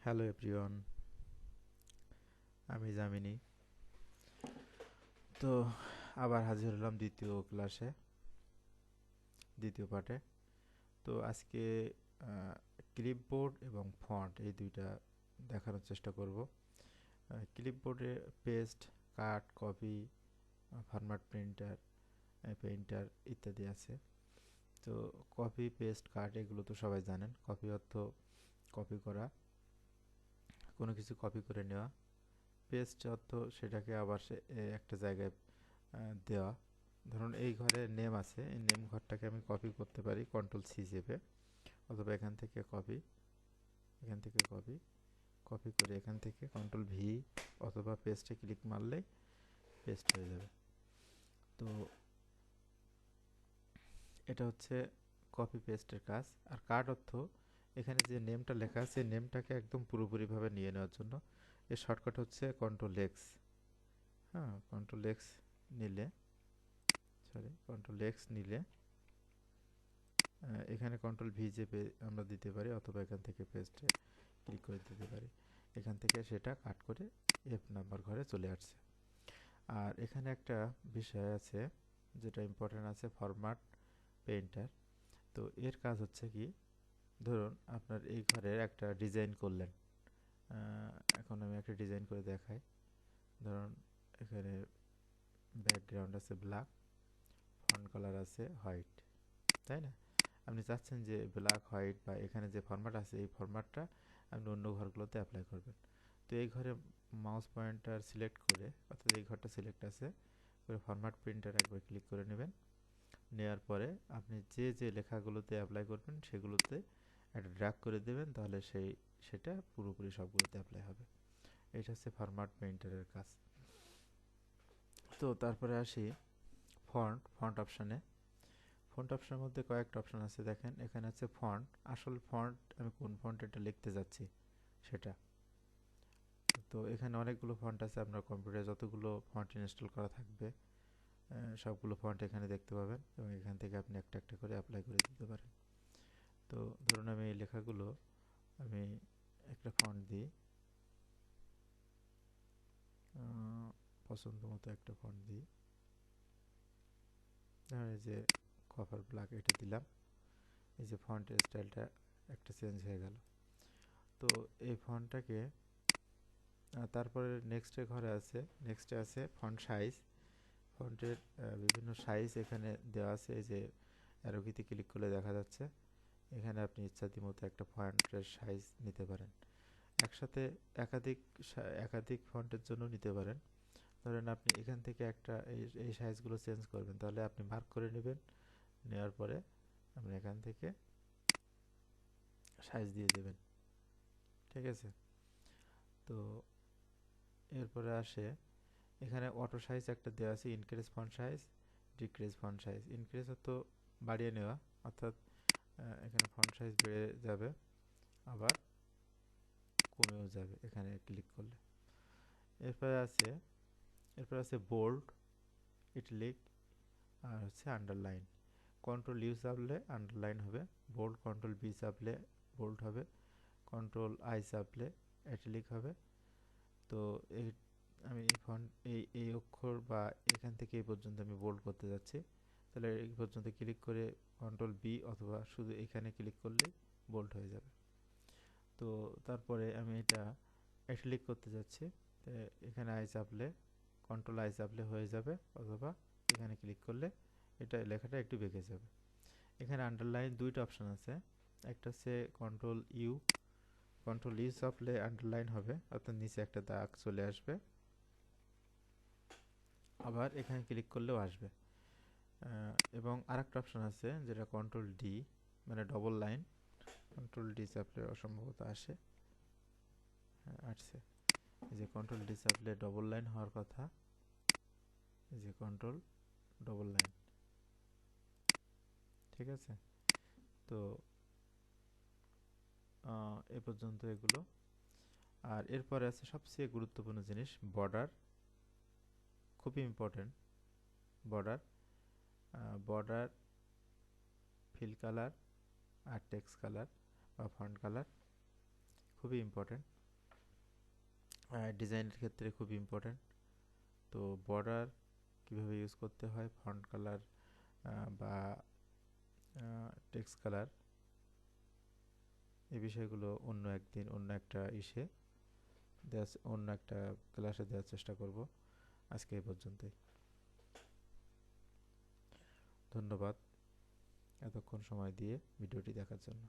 Hello everyone, আমি জামিনী। তো আবার হাজির হলাম দ্বিতীয় ক্লাসে, দ্বিতীয় পার্টে। তো আজকে ক্লিপবোর্ড এবং ফন্ট এই দুইটা দেখানোর চেষ্টা করব। ক্লিপবোর্ডে পেস্ট, কাট, কপি, ফরম্যাট প্রিন্টার, পেইন্টার ইত্যাদি আছে। তো কপি, পেস্ট, কাট এগুলো তো সবাই জানেন। কপি অর্থ কপি করা, কোনো কিছু কপি করে নেওয়া। পেস্ট অর্থ সেটাকে আবার একটা জায়গায় দেওয়া। ধরুন এই ঘরে নেম আছে, এই নেম ঘরটাকে আমি কপি করতে পারি কন্ট্রোল-সি চেপে, অথবা এখান থেকে কপি, এখান থেকে কপি, কপি করে এখান থেকে কন্ট্রোল-ভি অথবা পেস্টে ক্লিক মারলেই পেস্ট হয়ে যাবে। তো এটা হচ্ছে কপি পেস্টের কাজ। আর কাট অর্থ এখানে যে নেমটা লেখা আছে নেমটাকে একদম পুরোপুরিভাবে নিয়ে নেওয়ার জন্য এর শর্টকাট হচ্ছে কন্ট্রোল-এক্স। হ্যাঁ, কন্ট্রোল-এক্স নিলে, কন্ট্রোল-এক্স নিলে এখানে কন্ট্রোল-ভি চেপে আমরা দিতে পারি, অথবা এখান থেকে পেস্টে ক্লিক করে দিতে পারি। এখান থেকে সেটা কাট করে এফ নাম্বার ঘরে চলে আসছে। আর এখানে একটা বিষয় আছে যেটা ইম্পর্টেন্ট আছে, ফরম্যাট পেইন্টার। তো এর কাজ হচ্ছে কি, ধরুন আপনার এই ঘরের একটা ডিজাইন করলেন। এখন আমি একটা ডিজাইন করে দেখাই। ধরুন এখানে ব্যাকগ্রাউন্ড আছে ব্ল্যাক, ফন্ট কালার আছে হোয়াইট, তাই না? আপনি চাচ্ছেন যে ব্ল্যাক, হোয়াইট বা এখানে যে ফরম্যাট আছে এই ফরম্যাটটা আপনি অন্য ঘরগুলোতে অ্যাপ্লাই করবেন। তো এই ঘরে মাউস পয়েন্টার সিলেক্ট করে, অর্থাৎ এই ঘরটা সিলেক্ট আছে করে ফরম্যাট প্রিন্টার একবার ক্লিক করে নেবেন। নেওয়ার পরে আপনি যে যে লেখাগুলোতে অ্যাপ্লাই করবেন সেগুলোতে একটা ড্র্যাগ করে দেবেন, তাহলে সেটা পুরোপুরি সবগুলোতে অ্যাপ্লাই হবে। এটা হচ্ছে ফরম্যাট পেইন্টারের কাজ। তো তারপরে আসি ফন্ট অপশানে। ফন্ট অপশনের মধ্যে কয়েকটা অপশন আছে, দেখেন এখানে আছে ফন্ট। আসল ফন্ট আমি কোন ফন্ট এটা লিখতে যাচ্ছি সেটা। তো এখানে অনেকগুলো ফন্ট আছে, আপনার কম্পিউটারে যতগুলো ফন্ট ইনস্টল করা থাকবে সবগুলো ফন্ট এখানে দেখতে পাবেন, এবং এখান থেকে আপনি একটা একটা করে অ্যাপ্লাই করে দিতে পারেন। তো ধরুন আমি এই লেখাগুলো আমি একটা ফন্ট দিই, পছন্দ মতো একটা ফন্ট দিই। ধরুন এই যে কভার ব্ল্যাক, এটা দিলাম। এই যে ফন্টের স্টাইলটা একটা চেঞ্জ হয়ে গেল। তো এই ফন্টটাকে তারপরে নেক্সটের ঘরে আছে, নেক্সটে আছে ফন্ট সাইজ। ফন্টের বিভিন্ন সাইজ এখানে দেওয়া আছে, এই যে অ্যারোকিতে ক্লিক করলে দেখা যাচ্ছে। এখানে আপনি ইচ্ছাতি মতো একটা ফন্টের সাইজ নিতে পারেন। একসাথে একাধিক ফন্টের জন্য নিতে পারেন। ধরেন আপনি এখান থেকে একটা এই সাইজগুলো চেঞ্জ করবেন, তাহলে আপনি মার্ক করে নেবেন। নেওয়ার পরে আপনি এখান থেকে সাইজ দিয়ে দেবেন, ঠিক আছে? তো এরপরে আসে এখানে অটো সাইজ একটা দেওয়া আছে, increase font size, decrease font size. Increase তো বাড়িয়ে নেওয়া, অর্থাৎ এখানে ফন্ট সাইজ বেড়ে যাবে, আবার কমেও যাবে এখানে ক্লিক করলে। এরপরে আছে বোল্ড, ইটালিক, আর হচ্ছে আন্ডারলাইন। কন্ট্রোল-ইউ চাপলে আন্ডারলাইন হবে, কন্ট্রোল-বি চাপলে বোল্ড হবে, কন্ট্রোল-আই চাপলে ইটালিক হবে। তো আমি এই অক্ষর বা এখান থেকে এই পর্যন্ত আমি বোল্ড করতে যাচ্ছি, তাহলে এই পর্যন্ত ক্লিক করে কন্ট্রোল-বি অথবা শুধু এখানে ক্লিক করলে বোল্ড হয়ে যাবে। তো তারপরে আমি এটা ইটালিক করতে যাচ্ছি, এখানে আই চাপলে, কন্ট্রোল-আই চাপলে হয়ে যাবে, অথবা এখানে ক্লিক করলে এটা লেখাটা একটু বেঁকে যাবে। এখানে আন্ডারলাইন দুইটা অপশান আছে, একটা হচ্ছে কন্ট্রোল-ইউ চাপলে আন্ডারলাইন হবে, অর্থাৎ নিচে একটা দাগ চলে আসবে, আবার এখানে ক্লিক করলেও আসবে। এবং আরেকটা অপশান আছে যেটা কন্ট্রোল-ডি, মানে ডবল লাইন। কন্ট্রোল-ডি চাপলে অসম্ভবত আসে, হ্যাঁ আসছে। এই যে কন্ট্রোল-ডি চাপলে ডবল লাইন হওয়ার কথা, এই যে কন্ট্রোল ডবল লাইন, ঠিক আছে? তো এ পর্যন্ত এগুলো। আর এরপরে আছে সবচেয়ে গুরুত্বপূর্ণ জিনিস, বর্ডার। খুবই important border. Border, fill colour আর টেক্সট কালার বা ফন্ট কালার খুবই ইম্পর্টেন্ট। ডিজাইনের ক্ষেত্রে খুব ইম্পর্ট্যান্ট। তো বর্ডার কীভাবে ইউজ করতে হয়, ফন্ট কালার বা টেক্সট কালার, এই বিষয়গুলো অন্য একদিন অন্য একটা অন্য একটা ক্লাসে দেওয়ার চেষ্টা করব। আজকে এই পর্যন্তই। ধন্যবাদ এতক্ষণ সময় দিয়ে ভিডিওটি দেখার জন্য।